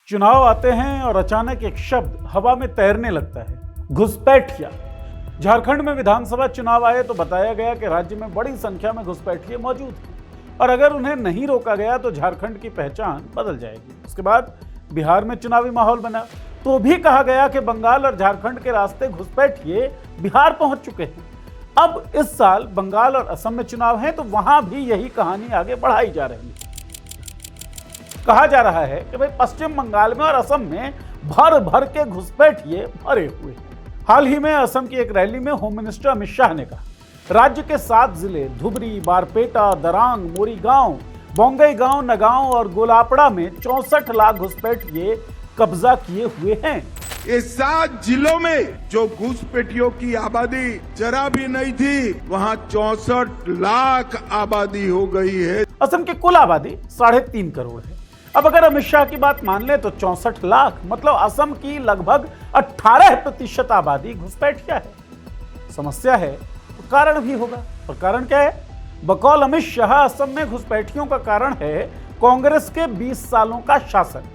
चुनाव आते हैं और अचानक एक शब्द हवा में तैरने लगता है, घुसपैठिया। झारखंड में विधानसभा चुनाव आए तो बताया गया कि राज्य में बड़ी संख्या में घुसपैठिए मौजूद हैं और अगर उन्हें नहीं रोका गया तो झारखंड की पहचान बदल जाएगी। उसके बाद बिहार में चुनावी माहौल बना तो भी कहा गया कि बंगाल और झारखंड के रास्ते घुसपैठिए बिहार पहुंच चुके हैं। अब इस साल बंगाल और असम में चुनाव है तो वहां भी यही कहानी आगे बढ़ाई जा रही है। कहा जा रहा है कि भाई पश्चिम बंगाल में और असम में भर भर के घुसपैठिए भरे हुए हैं। हाल ही में असम की एक रैली में होम मिनिस्टर अमित शाह ने कहा, राज्य के 7 जिले धुबरी, बारपेटा, दरांग, मोरीगांव, बोंगईगांव, नगांव और गोलापड़ा में 64 लाख घुसपैठिए कब्जा किए हुए हैं। ये 7 जिलों में जो घुसपैठियों की आबादी जरा भी नहीं थी, वहाँ 64 लाख आबादी हो गई है। असम की कुल आबादी 3.5 करोड़ है। अब अगर अमित शाह की बात मान ले तो 64 लाख मतलब असम की लगभग 18% आबादी घुसपैठिया है। समस्या है तो कारण भी होगा, और कारण क्या है? बकौल अमित शाह असम में घुसपैठियों का कारण है कांग्रेस के 20 सालों का शासन।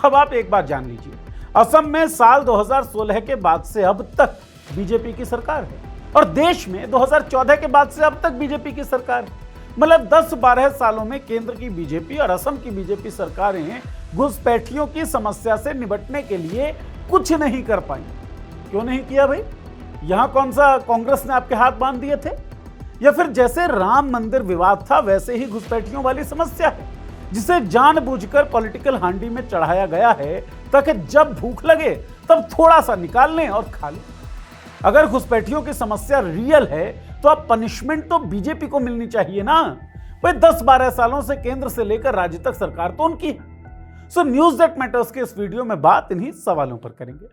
अब आप एक बात जान लीजिए, असम में साल 2016 के बाद से अब तक बीजेपी की सरकार है और देश में 2014 के बाद से अब तक बीजेपी की सरकार है। मतलब 10-12 सालों में केंद्र की बीजेपी और असम की बीजेपी सरकारें घुसपैठियों की समस्या से निपटने के लिए कुछ नहीं कर पाई। क्यों नहीं किया भाई? यहां कौन सा कांग्रेस ने आपके हाथ बांध दिए थे? या फिर जैसे राम मंदिर विवाद था वैसे ही घुसपैठियों वाली समस्या है जिसे जानबूझकर पॉलिटिकल हांडी में चढ़ाया गया है ताकि जब भूख लगे तब थोड़ा सा निकाल लें और खा लें। अगर घुसपैठियों की समस्या रियल है तो अब पनिशमेंट तो बीजेपी को मिलनी चाहिए ना। भाई 10-12 सालों से केंद्र से लेकर राज्य तक सरकार तो उनकी है। सो न्यूज़ दैट मैटर्स के इस वीडियो में बात इन्हीं सवालों पर करेंगे।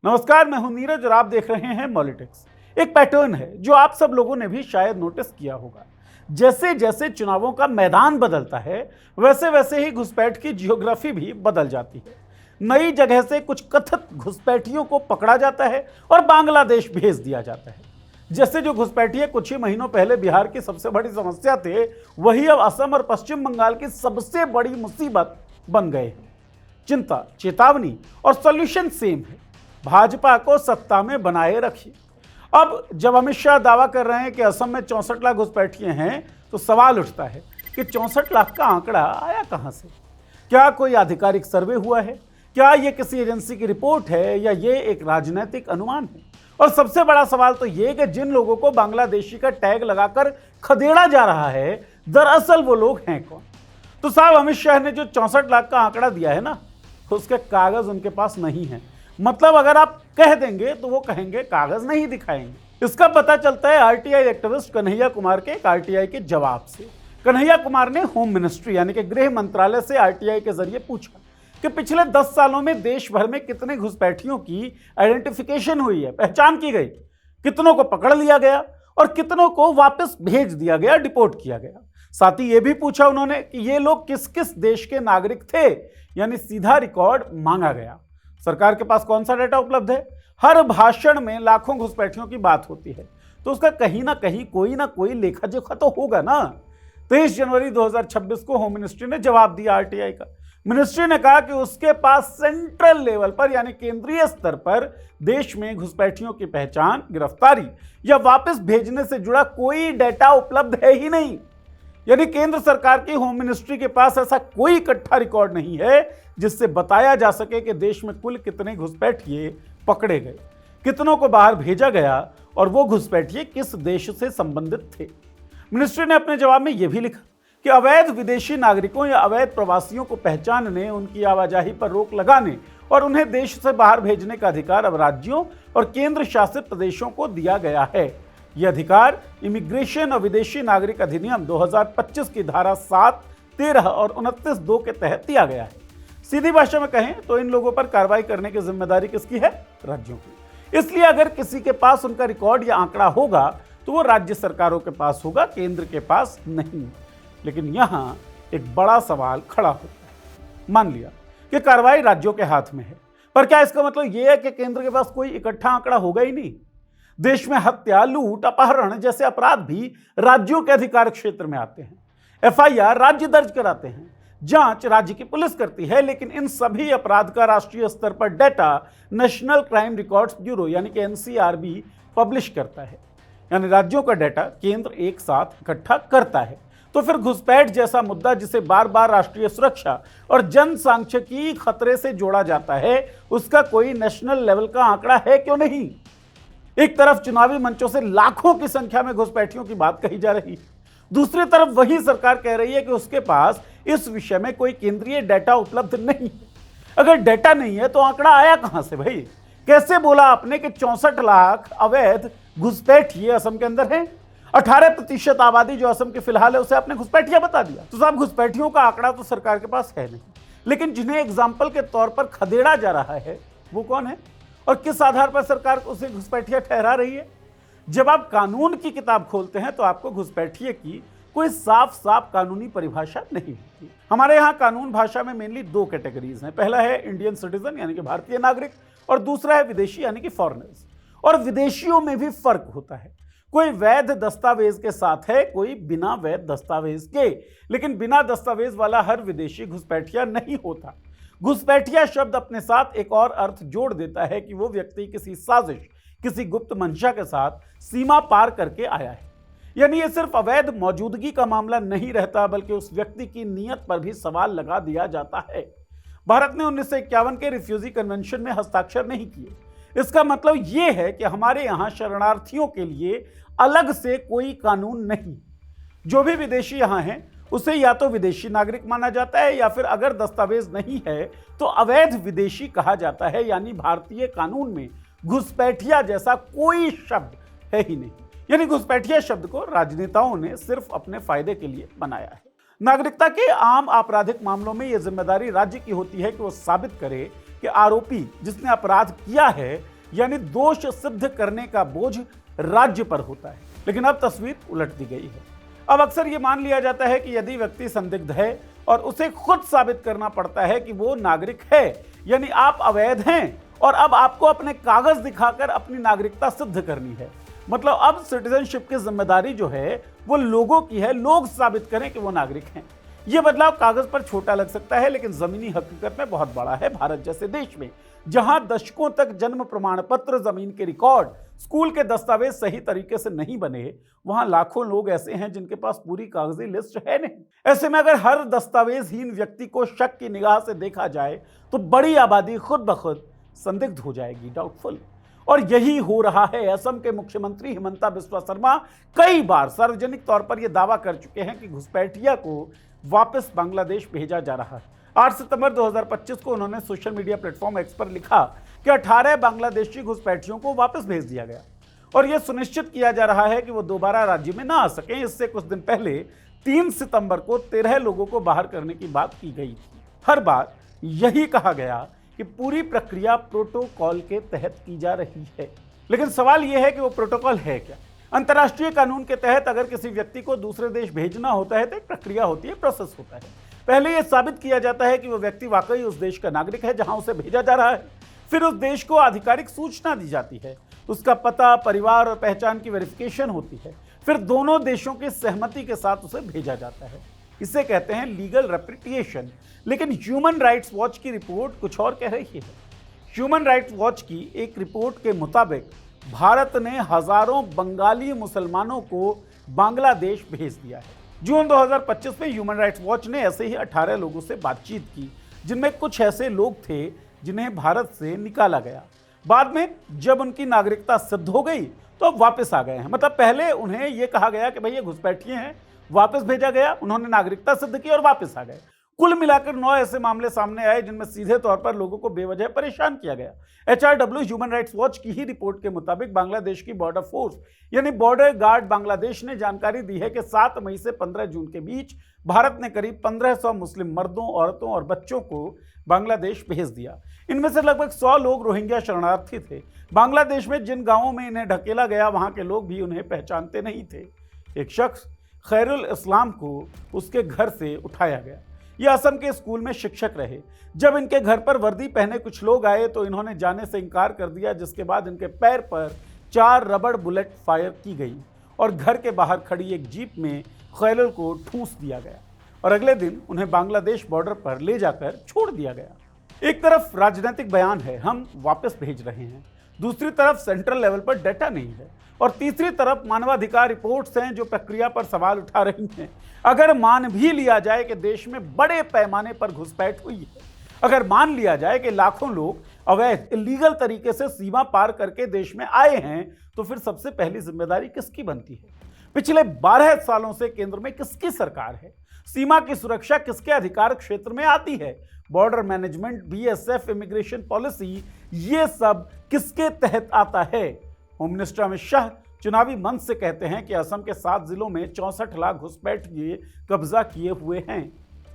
नमस्कार, मैं हूं नीरज और आप देख रहे हैं मॉलिटिक्स। एक पैटर्न है जो आप सब लोगों ने भी शायद नोटिस किया होगा। जैसे जैसे चुनावों का मैदान बदलता है वैसे वैसे ही घुसपैठ की जियोग्राफी भी बदल जाती है। नई जगह से कुछ कथित घुसपैठियों को पकड़ा जाता है और बांग्लादेश भेज दिया जाता है। जैसे जो घुसपैठिए कुछ ही महीनों पहले बिहार की सबसे बड़ी समस्या थे, वही अब असम और पश्चिम बंगाल की सबसे बड़ी मुसीबत बन गए हैं। चिंता, चेतावनी और सॉल्यूशन सेम है, भाजपा को सत्ता में बनाए रखिए। अब जब अमित शाह दावा कर रहे हैं कि असम में 64 लाख घुसपैठिए हैं तो सवाल उठता है कि 64 लाख का आंकड़ा आया कहां से? क्या कोई आधिकारिक सर्वे हुआ है? क्या यह किसी एजेंसी की रिपोर्ट है या ये एक राजनीतिक अनुमान है? और सबसे बड़ा सवाल तो यह कि जिन लोगों को बांग्लादेशी का टैग लगाकर खदेड़ा जा रहा है दरअसल वो लोग हैं कौन? तो साहब अमित शाह ने जो 64 लाख का आंकड़ा दिया है ना, उसके कागज उनके पास नहीं है। मतलब अगर आप कह देंगे तो वो कहेंगे कागज नहीं दिखाएंगे। इसका पता चलता है आरटीआई एक्टिविस्ट कन्हैया कुमार के एक आरटीआई के जवाब से। कन्हैया कुमार ने होम मिनिस्ट्री यानी कि गृह मंत्रालय से आरटीआई के जरिए पूछा कि पिछले 10 सालों में देश भर में कितने घुसपैठियों की आइडेंटिफिकेशन हुई है, पहचान की गई, कितनों को पकड़ लिया गया और कितनों को वापस भेज दिया गया, डिपोर्ट किया गया। साथ ही यह भी पूछा उन्होंने कि ये लोग किस किस देश के नागरिक थे, यानी सीधा रिकॉर्ड मांगा गया। सरकार के पास कौन सा डेटा उपलब्ध है? हर भाषण में लाखों घुसपैठियों की बात होती है तो उसका कहीं ना कहीं कोई ना कोई लेखा जोखा तो होगा ना। 23 जनवरी 2026 को होम मिनिस्ट्री ने जवाब दिया आरटीआई का। मिनिस्ट्री ने कहा कि उसके पास सेंट्रल लेवल पर यानी केंद्रीय स्तर पर देश में घुसपैठियों की पहचान, गिरफ्तारी या वापस भेजने से जुड़ा कोई डेटा उपलब्ध है ही नहीं। यानी केंद्र सरकार की होम मिनिस्ट्री के पास ऐसा कोई इकट्ठा रिकॉर्ड नहीं है जिससे बताया जा सके कि देश में कुल कितने घुसपैठिए पकड़े गए, कितनों को बाहर भेजा गया और वो घुसपैठिए किस देश से संबंधित थे। मिनिस्ट्री ने अपने जवाब में यह भी लिखा कि अवैध विदेशी नागरिकों या अवैध प्रवासियों को पहचानने, उनकी आवाजाही पर रोक लगाने और उन्हें देश से बाहर भेजने का अधिकार अब राज्यों और केंद्र शासित प्रदेशों को दिया गया है। यह अधिकार इमिग्रेशन और विदेशी नागरिक अधिनियम 2025 की धारा 7, 13 और 29(2) के तहत दिया गया है। सीधी भाषा में कहें तो इन लोगों पर कार्रवाई करने की जिम्मेदारी किसकी है? राज्यों की। इसलिए अगर किसी के पास उनका रिकॉर्ड या आंकड़ा होगा तो वो राज्य सरकारों के पास होगा, केंद्र के पास नहीं। लेकिन यहां एक बड़ा सवाल खड़ा होता है। मान लिया कि कार्रवाई राज्यों के हाथ में है, पर क्या इसका मतलब यह है कि केंद्र के पास कोई इकट्ठा आंकड़ा होगा ही नहीं? देश में हत्या, लूट, अपहरण जैसे अपराध भी राज्यों के अधिकार क्षेत्र में आते हैं। एफआईआर राज्य दर्ज कराते हैं, जांच राज्य की पुलिस करती है, लेकिन इन सभी अपराध का राष्ट्रीय स्तर पर data national crime records bureau यानी कि एनसीआरबी पब्लिश करता है। यानी राज्यों का डेटा केंद्र एक साथ इकट्ठा करता है। तो फिर घुसपैठ जैसा मुद्दा जिसे बार बार राष्ट्रीय सुरक्षा और जनसांख्यिकी खतरे से जोड़ा जाता है, उसका कोई नेशनल लेवल का आंकड़ा है क्यों नहीं? एक तरफ चुनावी मंचों से लाखों की संख्या में घुसपैठियों की बात कही जा रही है, दूसरी तरफ वही सरकार कह रही है कि उसके पास इस विषय में कोई केंद्रीय डेटा उपलब्ध नहीं है। अगर डेटा नहीं है तो आंकड़ा आया कहां से भाई? कैसे बोला आपने कि 64 लाख अवैध घुसपैठिए असम के अंदर हैं? 18% आबादी जो असम की फिलहाल है उसे आपने घुसपैठिया बता दिया। तो साहब, घुसपैठियों का आंकड़ा तो सरकार के पास है नहीं, लेकिन जिन्हें एग्जाम्पल के तौर पर खदेड़ा जा रहा है वो कौन है और किस आधार पर सरकार उसे घुसपैठिया ठहरा रही है? जब आप कानून की किताब खोलते हैं तो आपको घुसपैठिए की कोई साफ साफ कानूनी परिभाषा नहीं होती। हमारे यहाँ कानून भाषा में मेनली दो कैटेगरीज हैं। पहला है इंडियन सिटीजन यानी कि भारतीय नागरिक, और दूसरा है विदेशी यानी कि फॉरेनर्स। और विदेशियों में भी फर्क होता है, कोई वैध दस्तावेज के साथ है, कोई बिना वैध दस्तावेज के। लेकिन बिना दस्तावेज वाला हर विदेशी घुसपैठिया नहीं होता। घुसपैठिया शब्द अपने साथ एक और अर्थ जोड़ देता है कि वो व्यक्ति किसी साजिश, किसी गुप्त मंशा के साथ सीमा पार करके आया है। यानी ये सिर्फ अवैध मौजूदगी का मामला नहीं रहता, बल्कि उस व्यक्ति की नीयत पर भी सवाल लगा दिया जाता है। भारत ने 1951 के रिफ्यूजी कन्वेंशन में हस्ताक्षर नहीं किए। इसका मतलब ये है कि हमारे यहाँ शरणार्थियों के लिए अलग से कोई कानून नहीं। जो भी विदेशी यहाँ हैं उसे या तो विदेशी नागरिक माना जाता है, या फिर अगर दस्तावेज नहीं है तो अवैध विदेशी कहा जाता है। यानी भारतीय कानून में घुसपैठिया जैसा कोई शब्द है ही नहीं। यानी घुसपैठिया शब्द को राजनेताओं ने सिर्फ अपने फायदे के लिए बनाया है। नागरिकता के आम आपराधिक मामलों में यह जिम्मेदारी राज्य की होती है कि वो साबित करे कि आरोपी जिसने अपराध किया है, यानी दोष सिद्ध करने का बोझ राज्य पर होता है। लेकिन अब तस्वीर उलट दी गई है। अब अक्सर ये मान लिया जाता है कि यदि व्यक्ति संदिग्ध है और उसे खुद साबित करना पड़ता है कि वो नागरिक है, यानी आप अवैध हैं, और अब आपको अपने कागज दिखाकर अपनी नागरिकता सिद्ध करनी है। मतलब अब सिटीजनशिप की जिम्मेदारी जो है वो लोगों की है, लोग साबित करें कि वो नागरिक हैं। ये बदलाव कागज पर छोटा लग सकता है, लेकिन जमीनी हकीकत में बहुत बड़ा है। भारत जैसे देश में जहां दशकों तक जन्म प्रमाण पत्र, जमीन के रिकॉर्ड, स्कूल के दस्तावेज सही तरीके से नहीं बने, वहां लाखों लोग ऐसे हैं जिनके पास पूरी कागजी लिस्ट है नहीं। ऐसे में अगर हर दस्तावेजहीन व्यक्ति को शक की निगाह से देखा जाए तो बड़ी आबादी खुद ब खुद संदिग्ध हो जाएगी, डाउटफुल। और यही हो रहा है। असम के मुख्यमंत्री हिमंता बिस्वा शर्मा कई बार सार्वजनिक तौर पर यह दावा कर चुके हैं कि घुसपैठिया को वापस बांग्लादेश भेजा जा रहा है। 8 सितंबर 2025 को उन्होंने सोशल मीडिया प्लेटफॉर्म एक्स पर लिखा कि 18 बांग्लादेशी घुसपैठियों को वापस भेज दिया गया और यह सुनिश्चित किया जा रहा है कि वो दोबारा राज्य में ना आ सकें। इससे कुछ दिन पहले 3 सितंबर को 13 लोगों को बाहर करने की बात की गई थी। हर बार यही कहा गया कि पूरी प्रक्रिया प्रोटोकॉल के तहत की जा रही है। लेकिन सवाल यह है कि वो प्रोटोकॉल है क्या? अंतर्राष्ट्रीय कानून के तहत अगर किसी व्यक्ति को दूसरे देश भेजना होता है तो एक प्रक्रिया होती है, प्रोसेस होता है। पहले यह साबित किया जाता है कि वो व्यक्ति वाकई उस देश का नागरिक है जहां उसे भेजा जा रहा है। फिर उस देश को आधिकारिक सूचना दी जाती है, उसका पता, परिवार और पहचान की वेरिफिकेशन होती है। फिर दोनों देशों की सहमति के साथ उसे भेजा जाता है। इसे कहते हैं लीगल रेपेट्रिएशन। लेकिन ह्यूमन राइट्स वॉच की रिपोर्ट कुछ और कह रही है। ह्यूमन राइट्स वॉच की एक रिपोर्ट के मुताबिक भारत ने हजारों बंगाली मुसलमानों को बांग्लादेश भेज दिया है। जून 2025 में ह्यूमन राइट्स वॉच ने ऐसे ही 18 लोगों से बातचीत की, जिनमें कुछ ऐसे लोग थे जिन्हें भारत से निकाला गया। बाद में जब उनकी नागरिकता सिद्ध हो गई तो अब वापस आ गए हैं। मतलब पहले उन्हें यह कहा गया कि भाई ये घुसपैठिए हैं, वापस भेजा गया, उन्होंने नागरिकता सिद्ध की और वापस आ गए। कुल मिलाकर 9 ऐसे मामले सामने आए जिनमें सीधे तौर पर लोगों को बेवजह परेशान किया गया। HRW ह्यूमन राइट्स वॉच की ही रिपोर्ट के मुताबिक बांग्लादेश की बॉर्डर फोर्स यानी बॉर्डर गार्ड बांग्लादेश ने जानकारी दी है कि 7 मई से 15 जून के बीच भारत ने करीब 1500 मुस्लिम मर्दों, औरतों और बच्चों को बांग्लादेश भेज दिया। इनमें से लगभग 100 लोग रोहिंग्या शरणार्थी थे। बांग्लादेश में जिन गांवों में इन्हें ढकेला गया वहां के लोग भी उन्हें पहचानते नहीं थे। एक शख्स खैरुल इस्लाम को उसके घर से उठाया गया। ये असम के स्कूल में शिक्षक रहे। जब इनके घर पर वर्दी पहने कुछ लोग आए तो इन्होंने जाने से इनकार कर दिया, जिसके बाद इनके पैर पर 4 रबड़ बुलेट फायर की गई और घर के बाहर खड़ी एक जीप में खैलल को ठूंस दिया गया और अगले दिन उन्हें बांग्लादेश बॉर्डर पर ले जाकर छोड़ दिया गया। एक तरफ राजनीतिक बयान है, हम वापस भेज रहे हैं, दूसरी तरफ सेंट्रल लेवल पर डेटा नहीं है और तीसरी तरफ मानवाधिकार रिपोर्ट्स हैं जो प्रक्रिया पर सवाल उठा रही हैं। अगर मान भी लिया जाए कि देश में बड़े पैमाने पर घुसपैठ हुई है, अगर मान लिया जाए कि लाखों लोग अवैध इलीगल तरीके से सीमा पार करके देश में आए हैं, तो फिर सबसे पहली जिम्मेदारी किसकी बनती है? पिछले 12 सालों से केंद्र में किसकी सरकार है? सीमा की सुरक्षा किसके अधिकार क्षेत्र में आती है? Border management, BSF, immigration policy, ये सब किसके तहत आता है? होम मिनिस्टर अमित शाह चुनावी मंच से कहते हैं कि असम के 7 जिलों में 64 लाख घुसपैठिए कब्जा किए हुए हैं।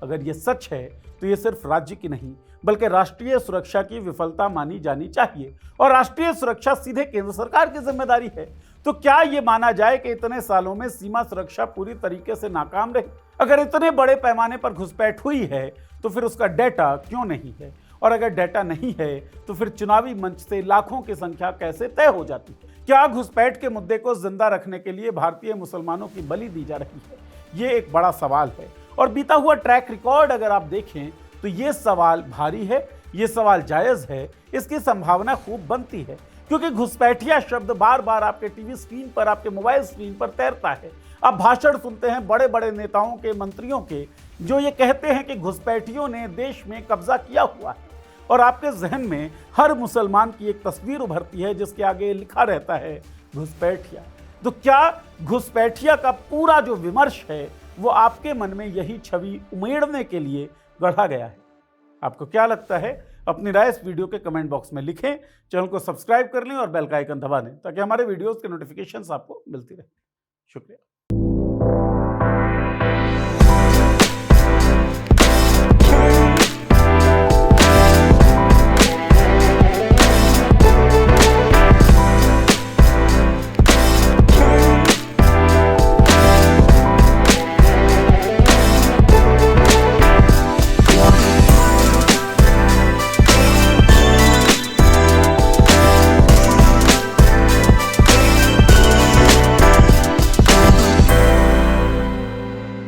अगर ये सच है तो ये सिर्फ राज्य की नहीं बल्कि राष्ट्रीय सुरक्षा की विफलता मानी जानी चाहिए और राष्ट्रीय सुरक्षा सीधे केंद्र सरकार की जिम्मेदारी है। तो क्या ये माना जाए कि इतने सालों में सीमा सुरक्षा पूरी तरीके से नाकाम रही? अगर इतने बड़े पैमाने पर घुसपैठ हुई है तो फिर उसका डेटा क्यों नहीं है? और अगर डेटा नहीं है तो फिर चुनावी मंच से लाखों की संख्या कैसे तय हो जाती है? क्या घुसपैठ के मुद्दे को जिंदा रखने के लिए भारतीय मुसलमानों की बलि दी जा रही है? ये एक बड़ा सवाल है और बीता हुआ ट्रैक रिकॉर्ड अगर आप देखें तो ये सवाल भारी है, ये सवाल जायज़ है, इसकी संभावना खूब बनती है क्योंकि घुसपैठिया शब्द बार बार आपके टीवी स्क्रीन पर, आपके मोबाइल स्क्रीन पर तैरता है। आप भाषण सुनते हैं बड़े बड़े नेताओं के, मंत्रियों के, जो ये कहते हैं कि घुसपैठियों ने देश में कब्जा किया हुआ है और आपके जहन में हर मुसलमान की एक तस्वीर उभरती है जिसके आगे लिखा रहता है घुसपैठिया। तो क्या घुसपैठिया का पूरा जो विमर्श है वो आपके मन में यही छवि उमेड़ने के लिए गढ़ा गया है? आपको क्या लगता है? अपनी राय इस वीडियो के कमेंट बॉक्स में लिखें। चैनल को सब्सक्राइब कर लें और बेल का आइकन दबा दें ताकि हमारे वीडियोस के नोटिफिकेशंस आपको मिलती रहे। शुक्रिया।